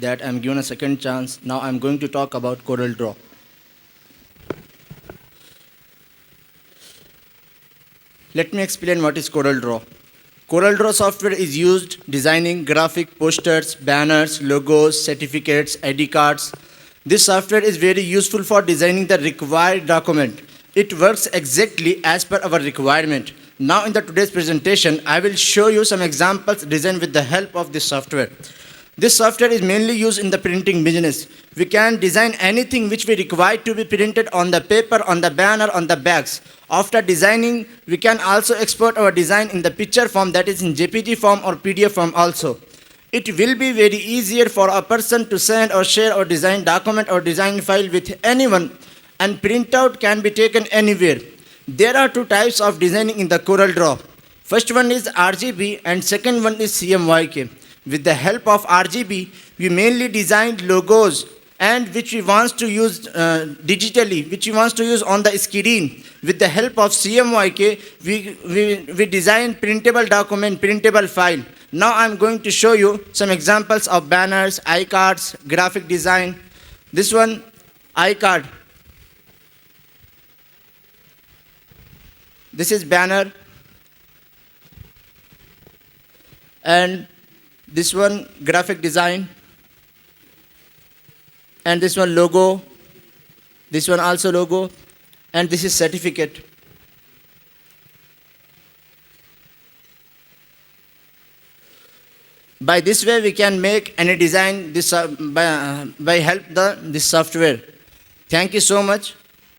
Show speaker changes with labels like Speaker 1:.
Speaker 1: that I'm given a second chance. Now I'm going to talk about CorelDraw. Let me explain what is CorelDraw. CorelDraw software is used designing graphic posters, banners, logos, certificates, ID cards. This software is very useful for designing the required document. It works exactly as per our requirement. Now in the today's presentation, I will show you some examples designed with the help of this software. This software is mainly used in the printing business. We can design anything which we require to be printed on the paper, on the banner, on the bags. After designing, we can also export our design in the picture form, that is in JPG form or PDF form also. It will be very easier for a person to send or share or design document or design file with anyone, and printout can be taken anywhere. There are two types of designing in the CorelDraw. First one is RGB and second one is CMYK. With the help of RGB, we mainly designed logos and which we want to use digitally, which we want to use on the screen. With the help of CMYK, we design printable document, printable file. Now I'm going to show you some examples of banners, iCards, graphic design. This one, iCard. This is banner. And this one, graphic design. And this one, logo. This one also logo. And this is certificate. By this way, we can make any design this by help this software. Thank you so much.